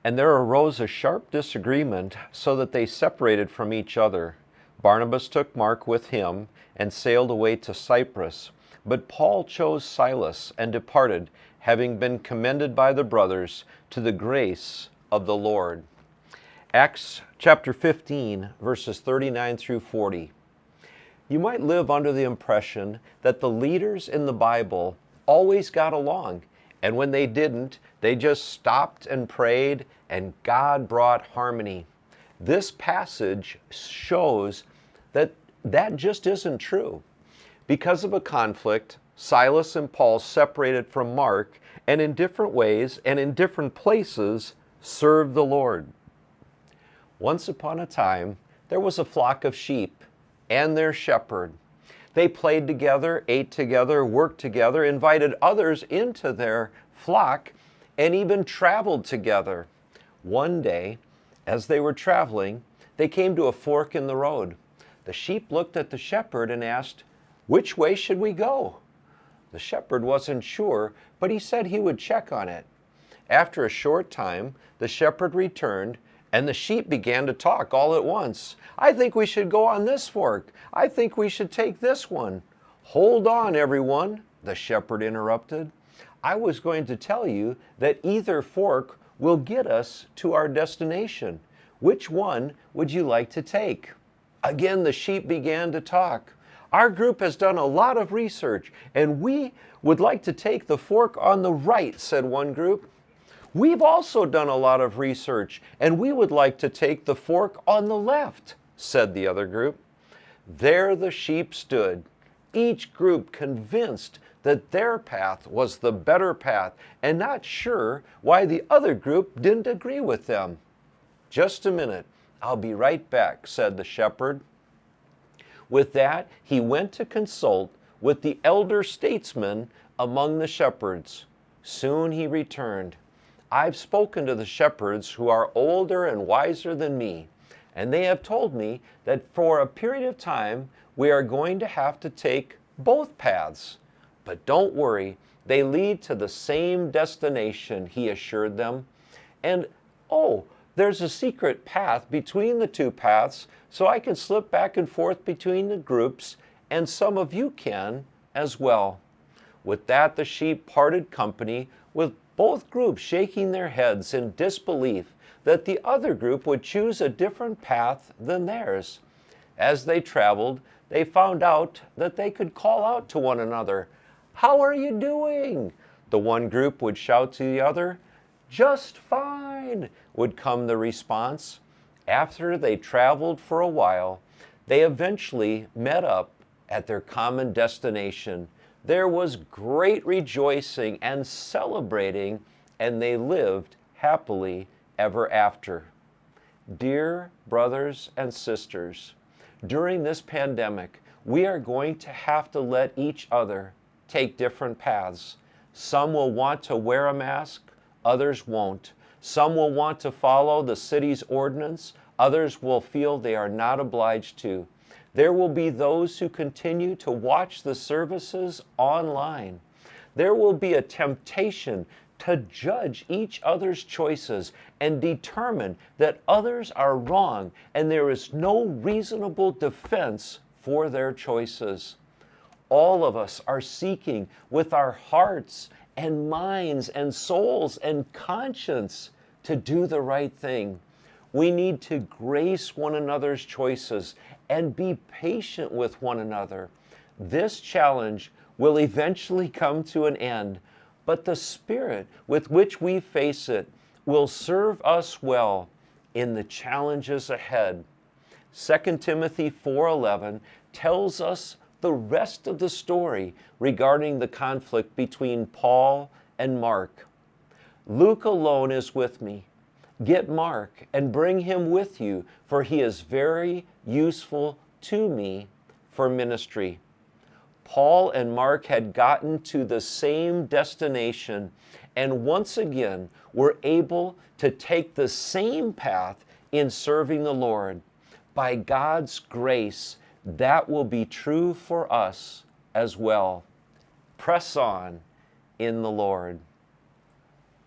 And there arose a sharp disagreement, so that they separated from each other. Barnabas took Mark with him and sailed away to Cyprus. But Paul chose Silas and departed, having been commended by the brothers to the grace of the Lord. Acts chapter 15, verses 39 through 40. You might live under the impression that the leaders in the Bible always got along, and when they didn't, they just stopped and prayed, and God brought harmony. This passage shows that that just isn't true. Because of a conflict, Silas and Paul separated from Mark, and in different ways and in different places served the Lord. Once upon a time, there was a flock of sheep and their shepherd. They played together, ate together, worked together, invited others into their flock, and even traveled together. One day, as they were traveling, they came to a fork in the road. The sheep looked at the shepherd and asked, "Which way should we go?" The shepherd wasn't sure, but he said he would check on it. After a short time, the shepherd returned, and the sheep began to talk all at once. "I think we should go on this fork. I think we should take this one." "Hold on, everyone," the shepherd interrupted. "I was going to tell you that either fork will get us to our destination. Which one would you like to take?" Again, the sheep began to talk. "Our group has done a lot of research, and we would like to take the fork on the right," said one group. "We've also done a lot of research, and we would like to take the fork on the left," said the other group. There the sheep stood, each group convinced that their path was the better path, and not sure why the other group didn't agree with them. "Just a minute, I'll be right back," said the shepherd. With that, he went to consult with the elder statesman among the shepherds. Soon he returned. "I've spoken to the shepherds who are older and wiser than me, and they have told me that for a period of time we are going to have to take both paths. But don't worry, they lead to the same destination," he assured them. "And, there's a secret path between the two paths, so I can slip back and forth between the groups, and some of you can as well." With that, the sheep parted company, with both groups shaking their heads in disbelief that the other group would choose a different path than theirs. As they traveled, they found out that they could call out to one another. "How are you doing?" the one group would shout to the other. "Just fine," would come the response. After they traveled for a while, they eventually met up at their common destination. There was great rejoicing and celebrating, and they lived happily ever after. Dear brothers and sisters, during this pandemic, we are going to have to let each other take different paths. Some will want to wear a mask, others won't. Some will want to follow the city's ordinance, others will feel they are not obliged to. There will be those who continue to watch the services online. There will be a temptation to judge each other's choices and determine that others are wrong and there is no reasonable defense for their choices. All of us are seeking with our hearts and minds and souls and conscience to do the right thing. We need to grace one another's choices and be patient with one another. This challenge will eventually come to an end, but the spirit with which we face it will serve us well in the challenges ahead. 2 Timothy 4:11 tells us the rest of the story regarding the conflict between Paul and Mark. "Luke alone is with me. Get Mark and bring him with you, for he is very useful to me for ministry." Paul and Mark had gotten to the same destination and once again were able to take the same path in serving the Lord. By God's grace, that will be true for us as well. Press on in the Lord.